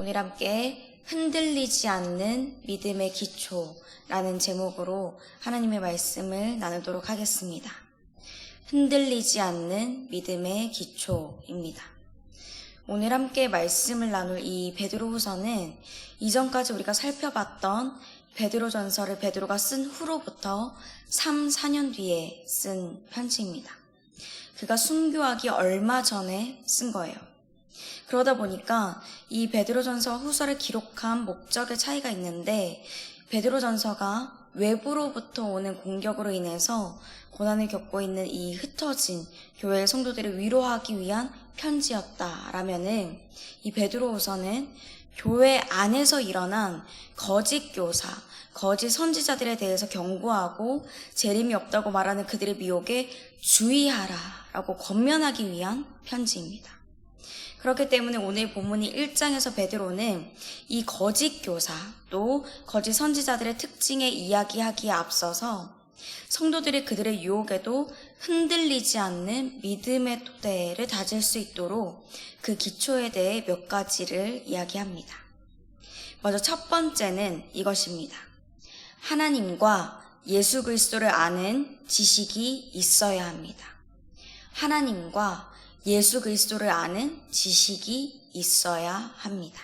오늘 함께 흔들리지 않는 믿음의 기초라는 제목으로 하나님의 말씀을 나누도록 하겠습니다. 흔들리지 않는 믿음의 기초입니다. 오늘 함께 말씀을 나눌 이 베드로후서는 이전까지 우리가 살펴봤던 베드로전서를 베드로가 쓴 후로부터 3, 4년 뒤에 쓴 편지입니다. 그가 순교하기 얼마 전에 쓴 거예요. 그러다 보니까 이 베드로전서와 후서를 기록한 목적의 차이가 있는데, 베드로전서가 외부로부터 오는 공격으로 인해서 고난을 겪고 있는 이 흩어진 교회의 성도들을 위로하기 위한 편지였다라면은, 이 베드로후서는 교회 안에서 일어난 거짓 교사, 거짓 선지자들에 대해서 경고하고 재림이 없다고 말하는 그들의 미혹에 주의하라라고 권면하기 위한 편지입니다. 그렇기 때문에 오늘 본문이 1장에서 베드로는 이 거짓 교사 또 거짓 선지자들의 특징에 이야기하기에 앞서서 성도들이 그들의 유혹에도 흔들리지 않는 믿음의 토대를 다질 수 있도록 그 기초에 대해 몇 가지를 이야기합니다. 먼저 첫 번째는 이것입니다. 하나님과 예수 그리스도를 아는 지식이 있어야 합니다. 하나님과 예수 그리스도를 아는 지식이 있어야 합니다.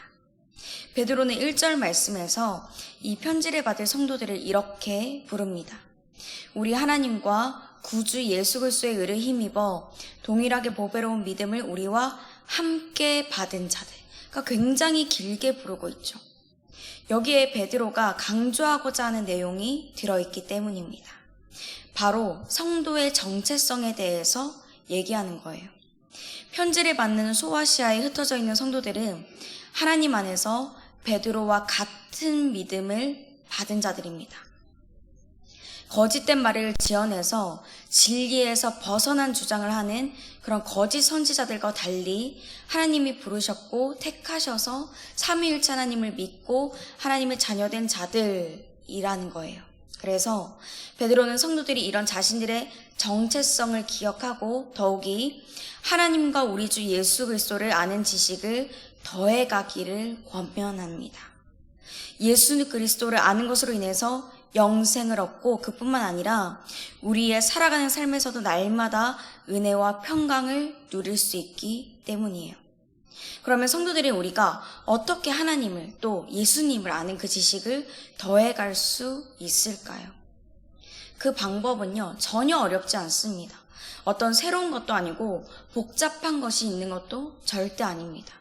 베드로는 1절 말씀에서 이 편지를 받을 성도들을 이렇게 부릅니다. 우리 하나님과 구주 예수 그리스도의 의를 힘입어 동일하게 보배로운 믿음을 우리와 함께 받은 자들. 그러니까 굉장히 길게 부르고 있죠. 여기에 베드로가 강조하고자 하는 내용이 들어있기 때문입니다. 바로 성도의 정체성에 대해서 얘기하는 거예요. 편지를 받는 소아시아에 흩어져 있는 성도들은 하나님 안에서 베드로와 같은 믿음을 받은 자들입니다. 거짓된 말을 지어내서 진리에서 벗어난 주장을 하는 그런 거짓 선지자들과 달리 하나님이 부르셨고 택하셔서 삼위일체 하나님을 믿고 하나님의 자녀된 자들이라는 거예요. 그래서 베드로는 성도들이 이런 자신들의 정체성을 기억하고 더욱이 하나님과 우리 주 예수 그리스도를 아는 지식을 더해가기를 권면합니다. 예수 그리스도를 아는 것으로 인해서 영생을 얻고 그뿐만 아니라 우리의 살아가는 삶에서도 날마다 은혜와 평강을 누릴 수 있기 때문이에요. 그러면 성도들이 우리가 어떻게 하나님을 또 예수님을 아는 그 지식을 더해갈 수 있을까요? 그 방법은요, 전혀 어렵지 않습니다. 어떤 새로운 것도 아니고 복잡한 것이 있는 것도 절대 아닙니다.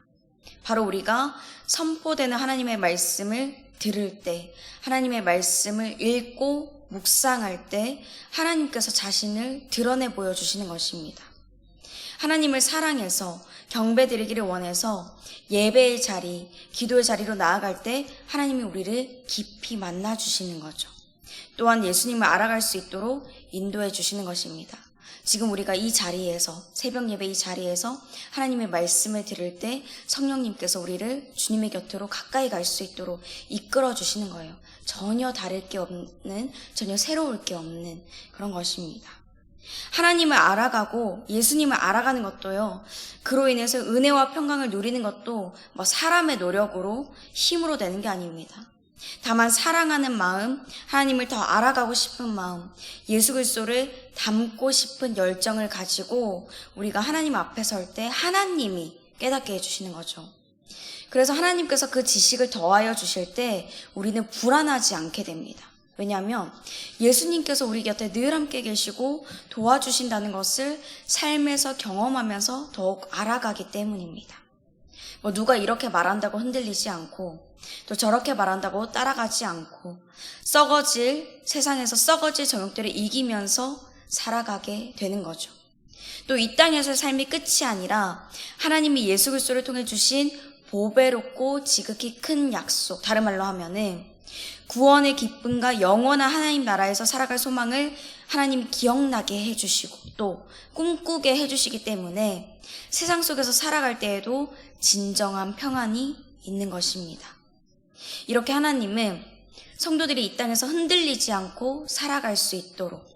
바로 우리가 선포되는 하나님의 말씀을 들을 때, 하나님의 말씀을 읽고 묵상할 때 하나님께서 자신을 드러내 보여주시는 것입니다. 하나님을 사랑해서 경배드리기를 원해서 예배의 자리, 기도의 자리로 나아갈 때 하나님이 우리를 깊이 만나주시는 거죠. 또한 예수님을 알아갈 수 있도록 인도해 주시는 것입니다. 지금 우리가 이 자리에서, 새벽 예배 이 자리에서 하나님의 말씀을 들을 때 성령님께서 우리를 주님의 곁으로 가까이 갈 수 있도록 이끌어 주시는 거예요. 전혀 다를 게 없는, 전혀 새로울 게 없는 그런 것입니다. 하나님을 알아가고 예수님을 알아가는 것도요, 그로 인해서 은혜와 평강을 누리는 것도 사람의 노력으로 힘으로 되는 게 아닙니다. 다만 사랑하는 마음, 하나님을 더 알아가고 싶은 마음, 예수 그리스도를 닮고 싶은 열정을 가지고 우리가 하나님 앞에 설 때 하나님이 깨닫게 해주시는 거죠. 그래서 하나님께서 그 지식을 더하여 주실 때 우리는 불안하지 않게 됩니다. 왜냐하면 예수님께서 우리 곁에 늘 함께 계시고 도와주신다는 것을 삶에서 경험하면서 더욱 알아가기 때문입니다. 누가 이렇게 말한다고 흔들리지 않고 또 저렇게 말한다고 따라가지 않고 세상에서 썩어질 정욕들을 이기면서 살아가게 되는 거죠. 또 이 땅에서의 삶이 끝이 아니라 하나님이 예수 그리스도를 통해 주신 보배롭고 지극히 큰 약속, 다른 말로 하면은 구원의 기쁨과 영원한 하나님 나라에서 살아갈 소망을 하나님이 기억나게 해주시고 또 꿈꾸게 해주시기 때문에 세상 속에서 살아갈 때에도 진정한 평안이 있는 것입니다. 이렇게 하나님은 성도들이 이 땅에서 흔들리지 않고 살아갈 수 있도록,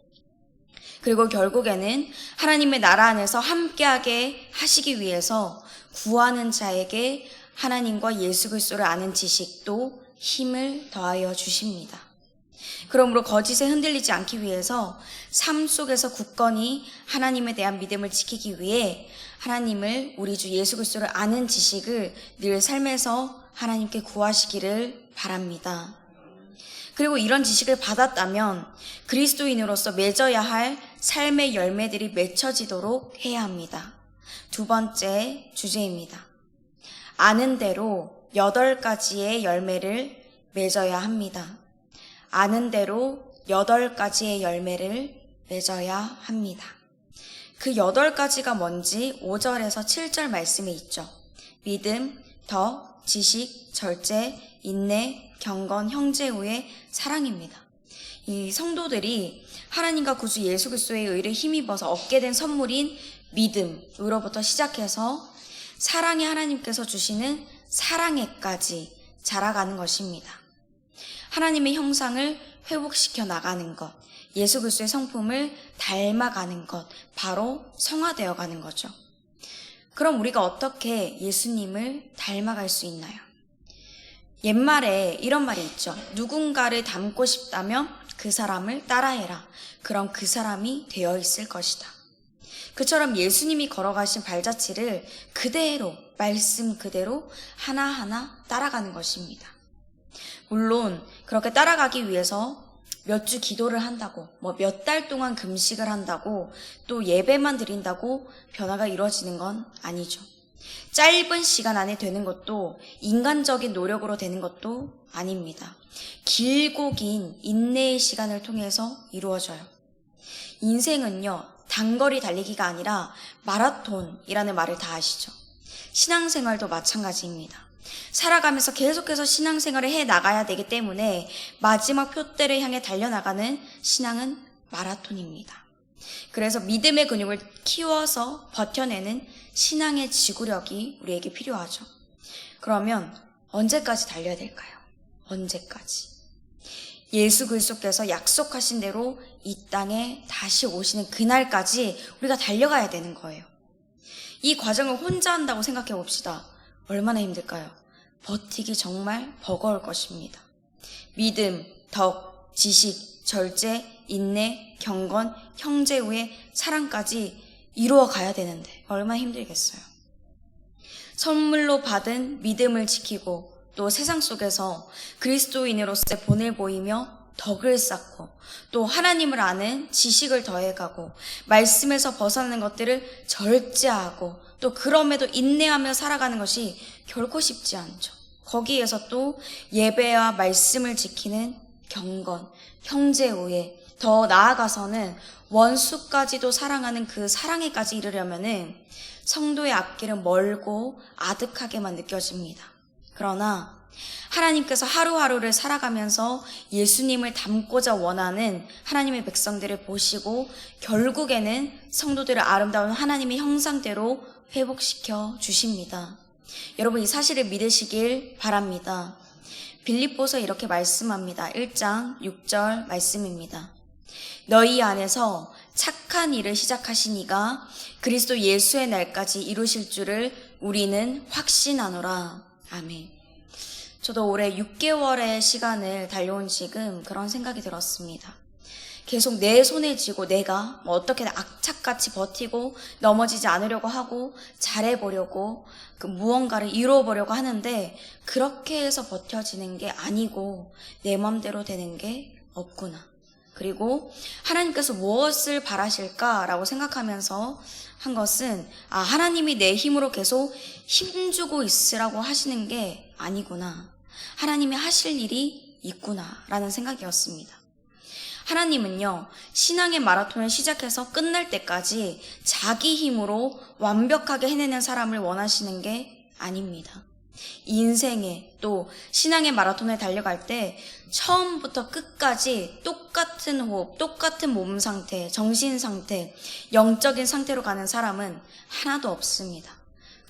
그리고 결국에는 하나님의 나라 안에서 함께하게 하시기 위해서 구하는 자에게 하나님과 예수 그리스도를 아는 지식도 힘을 더하여 주십니다. 그러므로 거짓에 흔들리지 않기 위해서 삶 속에서 굳건히 하나님에 대한 믿음을 지키기 위해 하나님을, 우리 주 예수 그리스도를 아는 지식을 늘 삶에서 하나님께 구하시기를 바랍니다. 그리고 이런 지식을 받았다면 그리스도인으로서 맺어야 할 삶의 열매들이 맺혀지도록 해야 합니다. 두 번째 주제입니다. 아는 대로 8가지의 열매를 맺어야 합니다. 아는 대로 8가지의 열매를 맺어야 합니다. 그 8가지가 뭔지 5절에서 7절 말씀에 있죠. 믿음, 덕, 지식, 절제, 인내, 경건, 형제우의 사랑입니다. 이 성도들이 하나님과 구주 예수 그리스도의 의를 힘입어서 얻게 된 선물인 믿음으로부터 시작해서 사랑의 하나님께서 주시는 사랑에까지 자라가는 것입니다. 하나님의 형상을 회복시켜 나가는 것, 예수 그리스도의 성품을 닮아가는 것, 바로 성화되어 가는 거죠. 그럼 우리가 어떻게 예수님을 닮아갈 수 있나요? 옛말에 이런 말이 있죠. 누군가를 닮고 싶다면 그 사람을 따라해라. 그럼 그 사람이 되어 있을 것이다. 그처럼 예수님이 걸어가신 발자취를 그대로, 말씀 그대로 하나하나 따라가는 것입니다. 물론 그렇게 따라가기 위해서 몇 주 기도를 한다고, 몇 달 동안 금식을 한다고, 또 예배만 드린다고 변화가 이루어지는 건 아니죠. 짧은 시간 안에 되는 것도, 인간적인 노력으로 되는 것도 아닙니다. 길고 긴 인내의 시간을 통해서 이루어져요. 인생은요, 단거리 달리기가 아니라 마라톤이라는 말을 다 아시죠? 신앙생활도 마찬가지입니다. 살아가면서 계속해서 신앙생활을 해 나가야 되기 때문에 마지막 표대를 향해 달려나가는 신앙은 마라톤입니다. 그래서 믿음의 근육을 키워서 버텨내는 신앙의 지구력이 우리에게 필요하죠. 그러면 언제까지 달려야 될까요? 언제까지? 예수 그리스도께서 약속하신 대로 이 땅에 다시 오시는 그날까지 우리가 달려가야 되는 거예요. 이 과정을 혼자 한다고 생각해 봅시다. 얼마나 힘들까요? 버티기 정말 버거울 것입니다. 믿음, 덕, 지식, 절제, 인내, 경건, 형제우의 사랑까지 이루어 가야 되는데 얼마나 힘들겠어요. 선물로 받은 믿음을 지키고 또 세상 속에서 그리스도인으로서의 본을 보이며 덕을 쌓고 또 하나님을 아는 지식을 더해가고 말씀에서 벗어나는 것들을 절제하고 또 그럼에도 인내하며 살아가는 것이 결코 쉽지 않죠. 거기에서 또 예배와 말씀을 지키는 경건, 형제우애, 더 나아가서는 원수까지도 사랑하는 그 사랑에까지 이르려면은 성도의 앞길은 멀고 아득하게만 느껴집니다. 그러나 하나님께서 하루하루를 살아가면서 예수님을 닮고자 원하는 하나님의 백성들을 보시고 결국에는 성도들을 아름다운 하나님의 형상대로 회복시켜 주십니다. 여러분, 이 사실을 믿으시길 바랍니다. 빌립보서 이렇게 말씀합니다. 1장 6절 말씀입니다. 너희 안에서 착한 일을 시작하신 이가 그리스도 예수의 날까지 이루실 줄을 우리는 확신하노라. 아멘. 저도 올해 6개월의 시간을 달려온 지금 그런 생각이 들었습니다. 계속 내 손에 쥐고 내가 어떻게든 악착같이 버티고 넘어지지 않으려고 하고 잘해보려고 무언가를 이루어보려고 하는데 그렇게 해서 버텨지는 게 아니고 내 맘대로 되는 게 없구나. 그리고 하나님께서 무엇을 바라실까라고 생각하면서 한 것은 하나님이 내 힘으로 계속 힘주고 있으라고 하시는 게 아니구나. 하나님이 하실 일이 있구나라는 생각이었습니다. 하나님은요, 신앙의 마라톤을 시작해서 끝날 때까지 자기 힘으로 완벽하게 해내는 사람을 원하시는 게 아닙니다. 인생에 또 신앙의 마라톤을 달려갈 때 처음부터 끝까지 똑같은 호흡, 똑같은 몸 상태, 정신 상태, 영적인 상태로 가는 사람은 하나도 없습니다.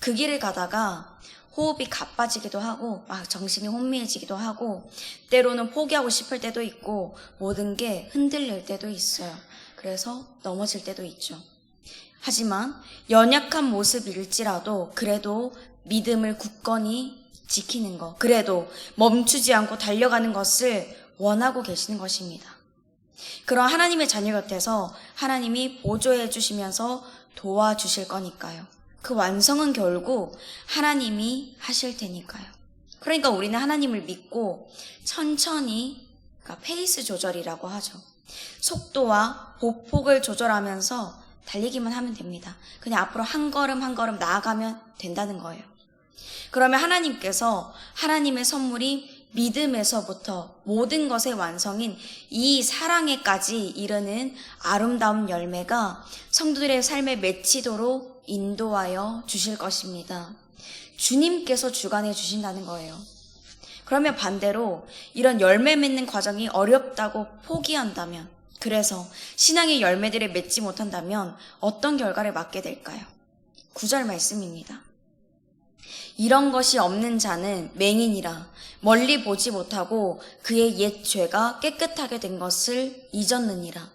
그 길을 가다가 호흡이 가빠지기도 하고 정신이 혼미해지기도 하고 때로는 포기하고 싶을 때도 있고 모든 게 흔들릴 때도 있어요. 그래서 넘어질 때도 있죠. 하지만 연약한 모습일지라도 그래도 믿음을 굳건히 지키는 것, 그래도 멈추지 않고 달려가는 것을 원하고 계시는 것입니다. 그런 하나님의 자녀 곁에서 하나님이 보조해 주시면서 도와주실 거니까요. 그 완성은 결국 하나님이 하실 테니까요. 그러니까 우리는 하나님을 믿고 천천히, 그러니까 페이스 조절이라고 하죠. 속도와 보폭을 조절하면서 달리기만 하면 됩니다. 그냥 앞으로 한 걸음 한 걸음 나아가면 된다는 거예요. 그러면 하나님께서 하나님의 선물이 믿음에서부터 모든 것의 완성인 이 사랑에까지 이르는 아름다운 열매가 성도들의 삶에 맺히도록 인도하여 주실 것입니다. 주님께서 주관해 주신다는 거예요. 그러면 반대로 이런 열매 맺는 과정이 어렵다고 포기한다면, 그래서 신앙의 열매들을 맺지 못한다면 어떤 결과를 맞게 될까요? 9절 말씀입니다. 이런 것이 없는 자는 맹인이라 멀리 보지 못하고 그의 옛 죄가 깨끗하게 된 것을 잊었느니라.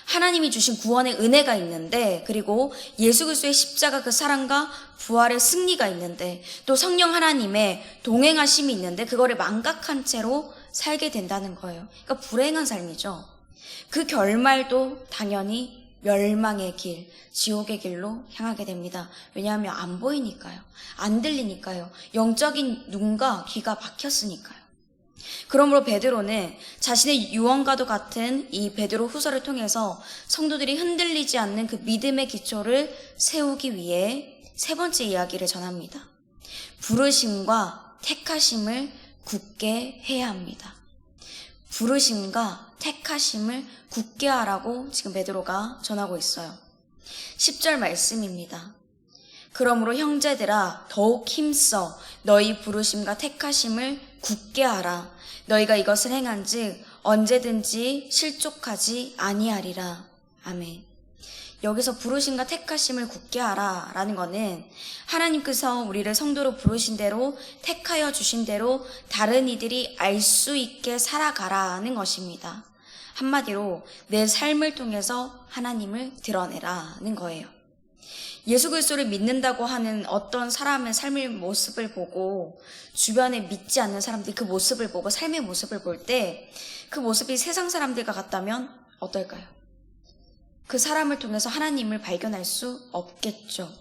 하나님이 주신 구원의 은혜가 있는데, 그리고 예수 그리스도의 십자가 그 사랑과 부활의 승리가 있는데, 또 성령 하나님의 동행하심이 있는데 그거를 망각한 채로 살게 된다는 거예요. 그러니까 불행한 삶이죠. 그 결말도 당연히 멸망의 길, 지옥의 길로 향하게 됩니다. 왜냐하면 안 보이니까요. 안 들리니까요. 영적인 눈과 귀가 막혔으니까요. 그러므로 베드로는 자신의 유언과도 같은 이 베드로 후서를 통해서 성도들이 흔들리지 않는 그 믿음의 기초를 세우기 위해 세 번째 이야기를 전합니다. 부르심과 택하심을 굳게 해야 합니다. 부르심과 택하심을 굳게 하라고 지금 베드로가 전하고 있어요. 10절 말씀입니다. 그러므로 형제들아 더욱 힘써 너희 부르심과 택하심을 굳게 하라. 너희가 이것을 행한즉 언제든지 실족하지 아니하리라. 아멘. 여기서 부르심과 택하심을 굳게 하라 라는 거는 하나님께서 우리를 성도로 부르신 대로, 택하여 주신 대로 다른 이들이 알 수 있게 살아가라는 것입니다. 한마디로 내 삶을 통해서 하나님을 드러내라는 거예요. 예수 그리스도를 믿는다고 하는 어떤 사람의 삶의 모습을 보고 주변에 믿지 않는 사람들이 그 모습을 보고 삶의 모습을 볼 때 그 모습이 세상 사람들과 같다면 어떨까요? 그 사람을 통해서 하나님을 발견할 수 없겠죠.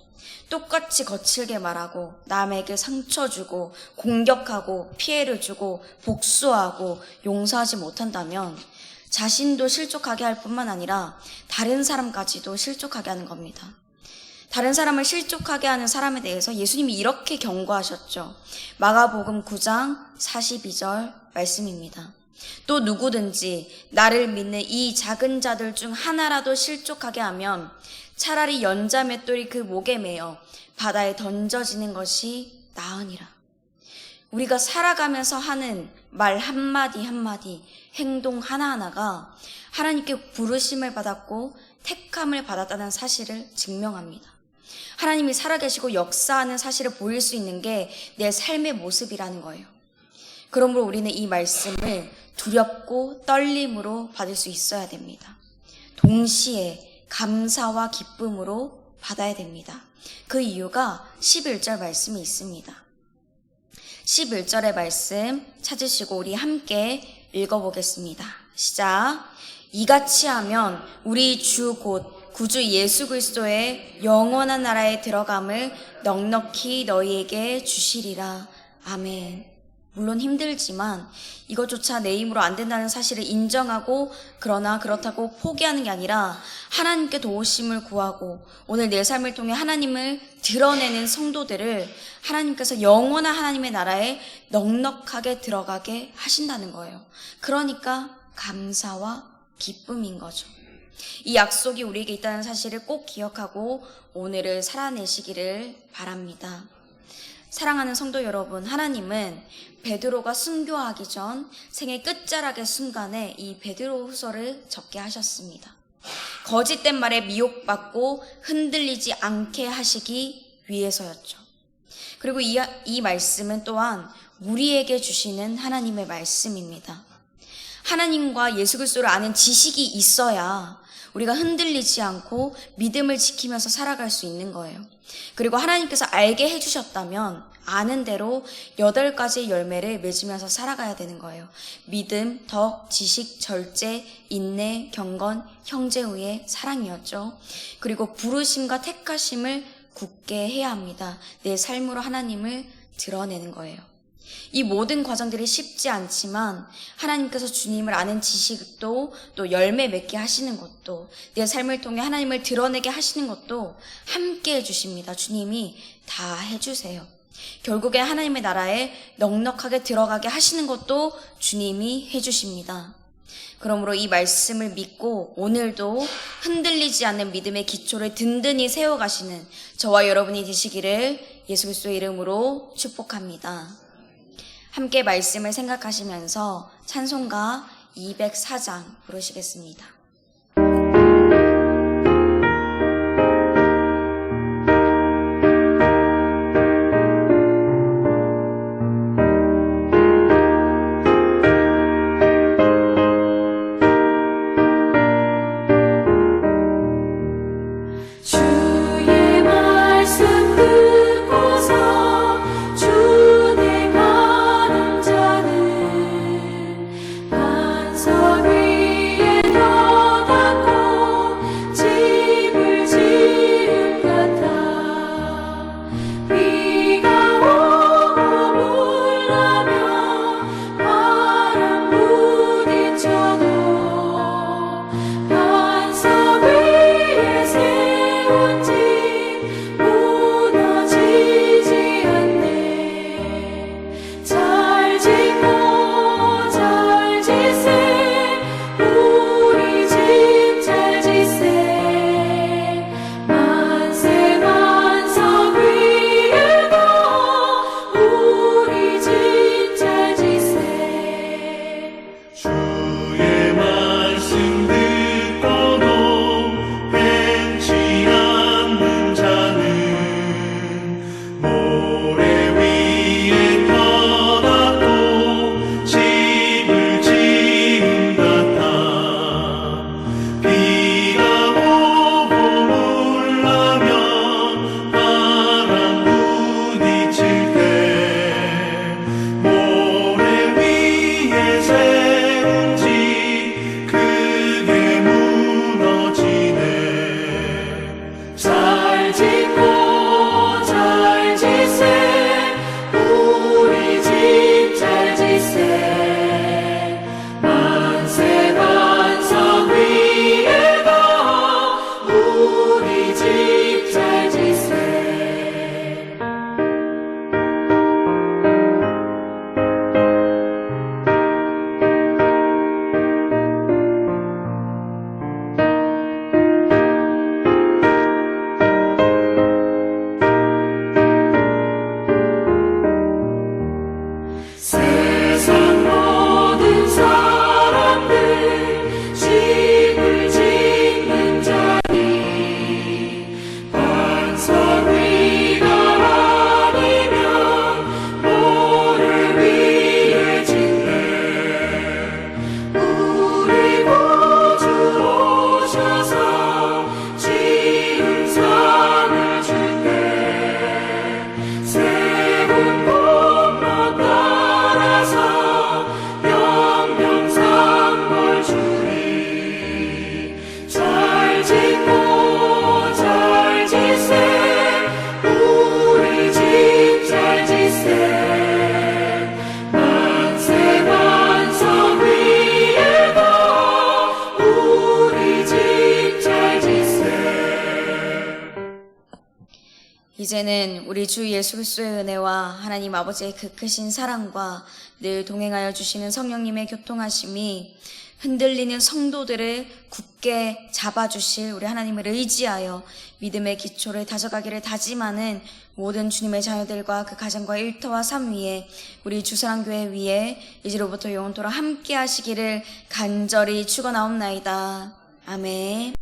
똑같이 거칠게 말하고 남에게 상처 주고 공격하고 피해를 주고 복수하고 용서하지 못한다면 자신도 실족하게 할 뿐만 아니라 다른 사람까지도 실족하게 하는 겁니다. 다른 사람을 실족하게 하는 사람에 대해서 예수님이 이렇게 경고하셨죠. 마가복음 9장 42절 말씀입니다. 또 누구든지 나를 믿는 이 작은 자들 중 하나라도 실족하게 하면 차라리 연자 맷돌이 그 목에 매어 바다에 던져지는 것이 나으니라. 우리가 살아가면서 하는 말 한마디 한마디, 행동 하나하나가 하나님께 부르심을 받았고 택함을 받았다는 사실을 증명합니다. 하나님이 살아계시고 역사하는 사실을 보일 수 있는 게 내 삶의 모습이라는 거예요. 그러므로 우리는 이 말씀을 두렵고 떨림으로 받을 수 있어야 됩니다. 동시에 감사와 기쁨으로 받아야 됩니다. 그 이유가 11절 말씀이 있습니다. 11절의 말씀 찾으시고 우리 함께 읽어보겠습니다. 시작. 이같이 하면 우리 주 곧 구주 예수 그리스도의 영원한 나라에 들어감을 넉넉히 너희에게 주시리라. 아멘. 물론 힘들지만 이것조차 내 힘으로 안 된다는 사실을 인정하고, 그러나 그렇다고 포기하는 게 아니라 하나님께 도우심을 구하고 오늘 내 삶을 통해 하나님을 드러내는 성도들을 하나님께서 영원한 하나님의 나라에 넉넉하게 들어가게 하신다는 거예요. 그러니까 감사와 기쁨인 거죠. 이 약속이 우리에게 있다는 사실을 꼭 기억하고 오늘을 살아내시기를 바랍니다. 사랑하는 성도 여러분, 하나님은 베드로가 순교하기 전 생애 끝자락의 순간에 이 베드로 후서를 적게 하셨습니다. 거짓된 말에 미혹받고 흔들리지 않게 하시기 위해서였죠. 그리고 이 말씀은 또한 우리에게 주시는 하나님의 말씀입니다. 하나님과 예수 그리스도를 아는 지식이 있어야 우리가 흔들리지 않고 믿음을 지키면서 살아갈 수 있는 거예요. 그리고 하나님께서 알게 해주셨다면 아는 대로 8가지의 열매를 맺으면서 살아가야 되는 거예요. 믿음, 덕, 지식, 절제, 인내, 경건, 형제우애, 사랑이었죠. 그리고 부르심과 택하심을 굳게 해야 합니다. 내 삶으로 하나님을 드러내는 거예요. 이 모든 과정들이 쉽지 않지만 하나님께서 주님을 아는 지식도 또 열매 맺게 하시는 것도 내 삶을 통해 하나님을 드러내게 하시는 것도 함께 해주십니다. 주님이 다 해주세요. 결국에 하나님의 나라에 넉넉하게 들어가게 하시는 것도 주님이 해주십니다. 그러므로 이 말씀을 믿고 오늘도 흔들리지 않는 믿음의 기초를 든든히 세워가시는 저와 여러분이 되시기를 예수 그리스도의 이름으로 축복합니다. 함께 말씀을 생각하시면서 찬송가 204장 부르시겠습니다. 이제는 우리 주 예수 그리스도의 은혜와 하나님 아버지의 그 크신 사랑과 늘 동행하여 주시는 성령님의 교통하심이 흔들리는 성도들을 굳게 잡아주실 우리 하나님을 의지하여 믿음의 기초를 다져가기를 다짐하는 모든 주님의 자녀들과 그 가정과 일터와 삶 위에 우리 주사랑교회 위에 이제로부터 영원토록 함께 하시기를 간절히 축원하옵나이다. 아멘.